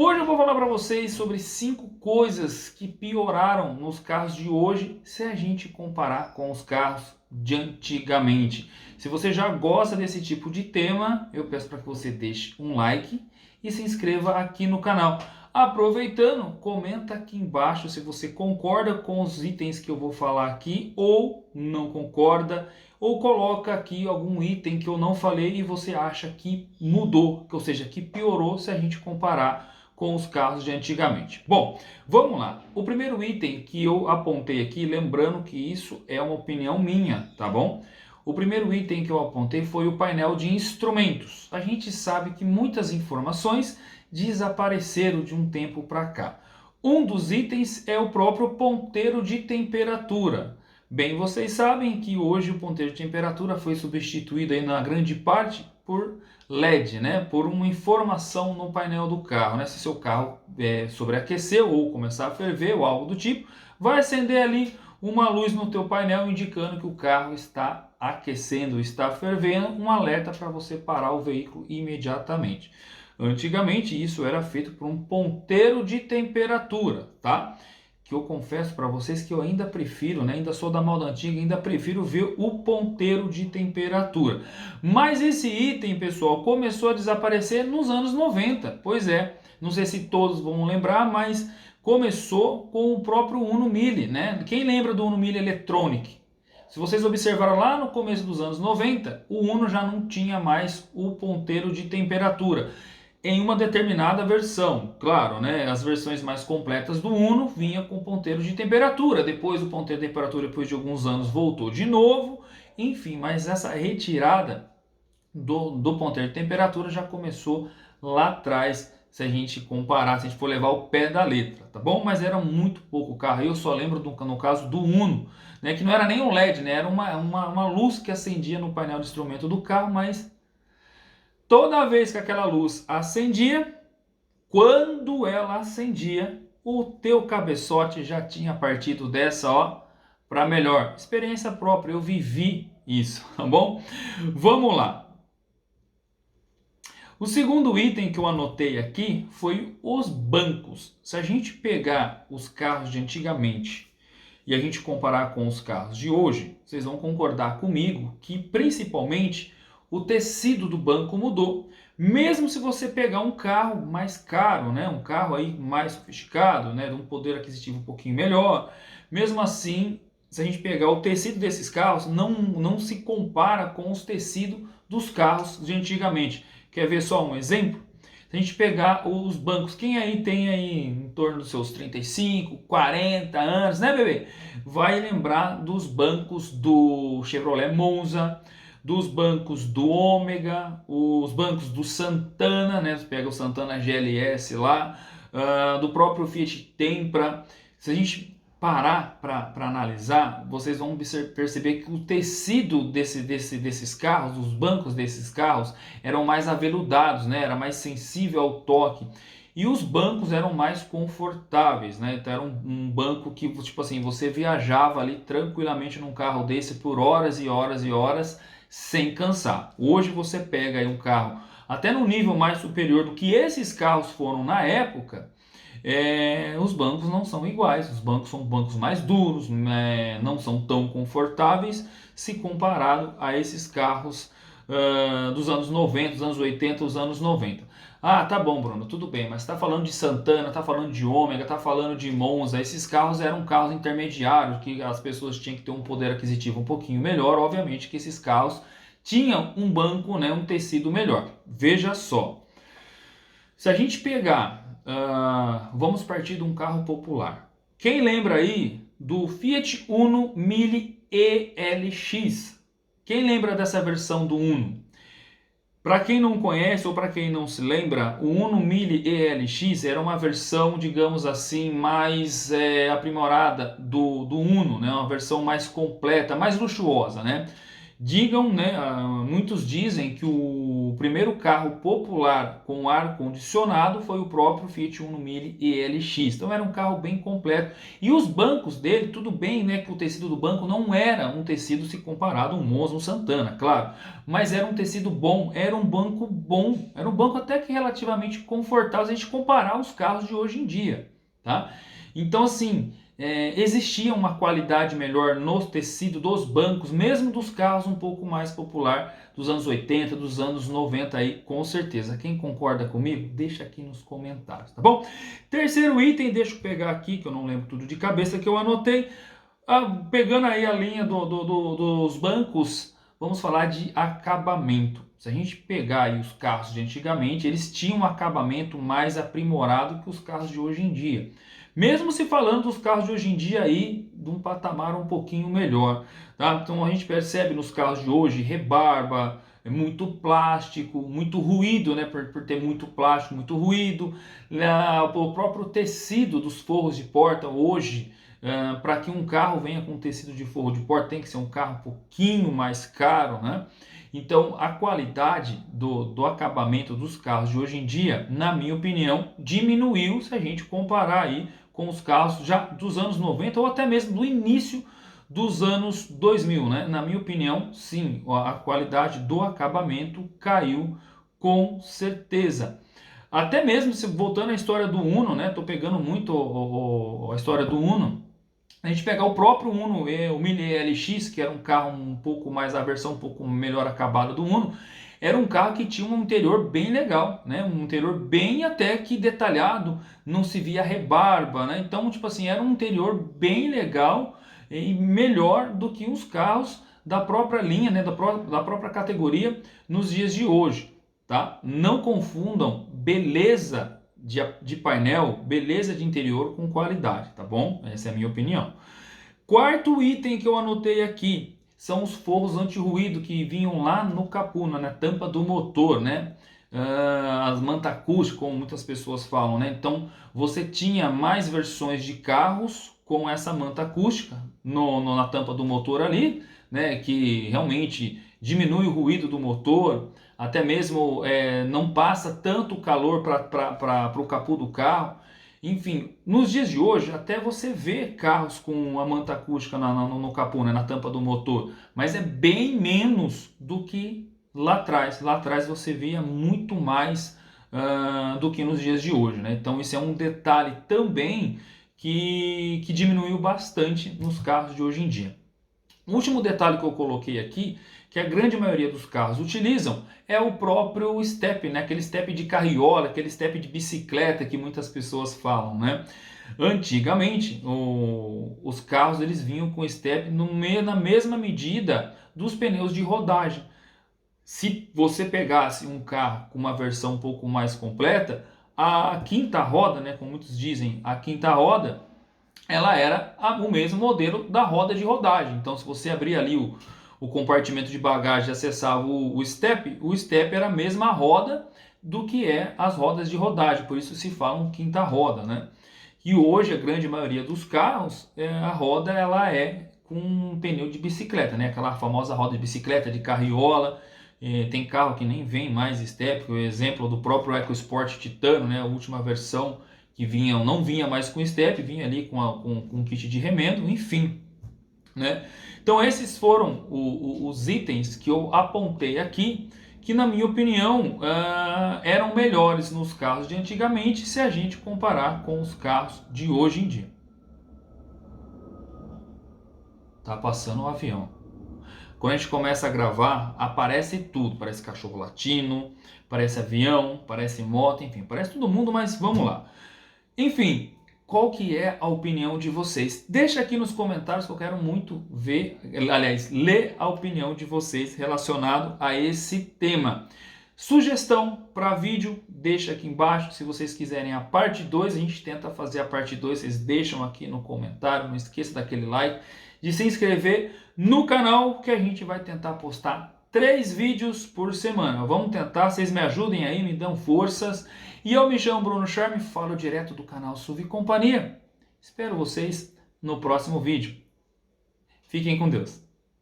Hoje eu vou falar para vocês sobre 5 coisas que pioraram nos carros de hoje se a gente comparar com os carros de antigamente. Se você já gosta desse tipo de tema, eu peço para que você deixe um like e se inscreva aqui no canal. Aproveitando, comenta aqui embaixo se você concorda com os itens que eu vou falar aqui ou não concorda, ou coloca aqui algum item que eu não falei e você acha que mudou, ou seja, que piorou se a gente comparar com os carros de antigamente. Bom, vamos lá. O primeiro item que eu apontei aqui, lembrando que isso é uma opinião minha, tá bom? O primeiro item que eu apontei foi o painel de instrumentos. A gente sabe que muitas informações desapareceram de um tempo para cá. Um dos itens é o próprio ponteiro de temperatura. Bem, vocês sabem que hoje o ponteiro de temperatura foi substituído aí na grande parte por LED, né? Por uma informação no painel do carro, né? Se seu carro sobreaqueceu ou começar a ferver ou algo do tipo, vai acender ali uma luz no teu painel indicando que o carro está aquecendo, está fervendo, um alerta para você parar o veículo imediatamente. Antigamente isso era feito por um ponteiro de temperatura, tá? Que eu confesso para vocês que eu ainda prefiro, né? Ainda sou da moda antiga, ainda prefiro ver o ponteiro de temperatura. Mas esse item, pessoal, começou a desaparecer nos anos 90. Pois é, não sei se todos vão lembrar, mas começou com o próprio Uno Mille, né? Quem lembra do Uno Mille Electronic? Se vocês observaram lá no começo dos anos 90, o Uno já não tinha mais o ponteiro de temperatura em uma determinada versão. Claro, né, as versões mais completas do Uno vinha com ponteiro de temperatura. Depois o ponteiro de temperatura, depois de alguns anos, voltou de novo. Enfim, mas essa retirada do ponteiro de temperatura já começou lá atrás, se a gente comparar, se a gente for levar o pé da letra, tá bom? Mas era muito pouco carro. Eu só lembro, no caso do Uno, né, que não era nem um LED, né, era uma luz que acendia no painel de instrumento do carro, mas toda vez que aquela luz acendia, quando ela acendia, o teu cabeçote já tinha partido dessa, ó, para melhor. Experiência própria, eu vivi isso, tá bom? Vamos lá. O segundo item que eu anotei aqui foi os bancos. Se a gente pegar os carros de antigamente e a gente comparar com os carros de hoje, vocês vão concordar comigo que principalmente o tecido do banco mudou. Mesmo se você pegar um carro mais caro, né, um carro aí mais sofisticado, né, de um poder aquisitivo um pouquinho melhor, mesmo assim, se a gente pegar o tecido desses carros, não se compara com os tecidos dos carros de antigamente. Quer ver só um exemplo? Se a gente pegar os bancos, quem aí tem aí em torno dos seus 35, 40 anos, né, bebê? Vai lembrar dos bancos do Chevrolet Monza, dos bancos do Ômega, os bancos do Santana, né? Você pega o Santana GLS lá, do próprio Fiat Tempra. Se a gente parar para analisar, vocês vão perceber que o tecido desses carros, os bancos desses carros, eram mais aveludados, né? Era mais sensível ao toque. E os bancos eram mais confortáveis, né? Então era um banco que, tipo assim, você viajava ali tranquilamente num carro desse por horas e horas e horas sem cansar. Hoje você pega aí um carro até no nível mais superior do que esses carros foram na época, os bancos não são iguais, os bancos são bancos mais duros, né, não são tão confortáveis se comparado a esses carros dos anos 90, dos anos 80, dos anos 90. Ah, tá bom, Bruno, tudo bem, mas está falando de Santana, está falando de Ômega, está falando de Monza, esses carros eram carros intermediários, que as pessoas tinham que ter um poder aquisitivo um pouquinho melhor, obviamente que esses carros tinham um banco, né, um tecido melhor. Veja só, se a gente pegar, vamos partir de um carro popular. Quem lembra aí do Fiat Uno Mille ELX? Quem lembra dessa versão do Uno? Para quem não conhece ou para quem não se lembra, o Uno Mille ELX era uma versão, digamos assim, mais aprimorada do Uno, né? Uma versão mais completa, mais luxuosa, né? Muitos dizem que o o primeiro carro popular com ar-condicionado foi o próprio Fiat Uno Mille ELX. Então era um carro bem completo. E os bancos dele, tudo bem, né, que o tecido do banco não era um tecido se comparado a um Monza, um Santana, claro. Mas era um tecido bom, era um banco bom. Era um banco até que relativamente confortável se a gente comparar os carros de hoje em dia, tá? Então assim, existia uma qualidade melhor no tecido dos bancos, mesmo dos carros um pouco mais popular dos anos 80, dos anos 90 aí, com certeza. Quem concorda comigo, deixa aqui nos comentários, tá bom? Terceiro item, deixa eu pegar aqui, que eu não lembro tudo de cabeça que eu anotei. Pegando aí a linha dos bancos, vamos falar de acabamento. Se a gente pegar aí os carros de antigamente, eles tinham um acabamento mais aprimorado que os carros de hoje em dia. Mesmo se falando dos carros de hoje em dia aí, de um patamar um pouquinho melhor, tá? Então a gente percebe nos carros de hoje rebarba, muito plástico, muito ruído, né? Por ter muito plástico, muito ruído. O próprio tecido dos forros de porta hoje, para que um carro venha com tecido de forro de porta, tem que ser um carro um pouquinho mais caro, né? Então a qualidade do acabamento dos carros de hoje em dia, na minha opinião, diminuiu se a gente comparar aí com os carros já dos anos 90 ou até mesmo do início dos anos 2000, né? Na minha opinião, sim, a qualidade do acabamento caiu com certeza. Até mesmo se voltando à história do Uno, né? Tô pegando muito a história do Uno. A gente pegar o próprio Uno, o Mille ELX, que era um carro um pouco mais, a versão um pouco melhor acabada do Uno, era um carro que tinha um interior bem legal, né? Um interior bem até que detalhado, não se via rebarba, né? Então, tipo assim, era um interior bem legal e melhor do que os carros da própria linha, né? Da própria categoria nos dias de hoje, tá? Não confundam beleza de painel, beleza de interior com qualidade, tá bom? Essa é a minha opinião. Quarto item que eu anotei aqui são os forros anti-ruído que vinham lá no capô, na tampa do motor, né? As manta acústica, como muitas pessoas falam, né? Então você tinha mais versões de carros com essa manta acústica na tampa do motor ali, né? Que realmente diminui o ruído do motor, até mesmo não passa tanto calor para o capô do carro. Enfim, nos dias de hoje, até você vê carros com a manta acústica no capô, né, na tampa do motor, mas é bem menos do que lá atrás. Lá atrás você via muito mais do que nos dias de hoje, né? Então, isso é um detalhe também que diminuiu bastante nos carros de hoje em dia. O último detalhe que eu coloquei aqui, que a grande maioria dos carros utilizam, é o próprio step, né? Aquele step de carriola, aquele step de bicicleta que muitas pessoas falam, né? Antigamente, os carros eles vinham com step na mesma medida dos pneus de rodagem. Se você pegasse um carro com uma versão um pouco mais completa, a quinta roda, né, como muitos dizem, a quinta roda, ela era o mesmo modelo da roda de rodagem. Então, se você abrir ali o compartimento de bagagem e acessava o step era a mesma roda do que as rodas de rodagem, por isso se fala quinta roda, né? E hoje a grande maioria dos carros, a roda ela é com um pneu de bicicleta, né? Aquela famosa roda de bicicleta, de carriola. Tem carro que nem vem mais step, o exemplo do próprio EcoSport Titano, né? A última versão que não vinha mais com step, vinha ali com um kit de remendo, enfim, né? Então esses foram os itens que eu apontei aqui, que na minha opinião eram melhores nos carros de antigamente se a gente comparar com os carros de hoje em dia. Tá passando um avião. Quando a gente começa a gravar, aparece tudo. Parece cachorro latino, parece avião, parece moto, enfim, parece todo mundo, mas vamos lá. Enfim, qual que é a opinião de vocês? Deixa aqui nos comentários que eu quero muito ver, aliás, ler a opinião de vocês relacionado a esse tema. Sugestão para vídeo, deixa aqui embaixo. Se vocês quiserem a parte 2, a gente tenta fazer a parte 2, vocês deixam aqui no comentário. Não esqueça daquele like, de se inscrever no canal, que a gente vai tentar postar 3 vídeos por semana. Vamos tentar, vocês me ajudem aí, me dão forças. E eu me chamo Bruno Charme, falo direto do canal SUV Companhia. Espero vocês no próximo vídeo. Fiquem com Deus.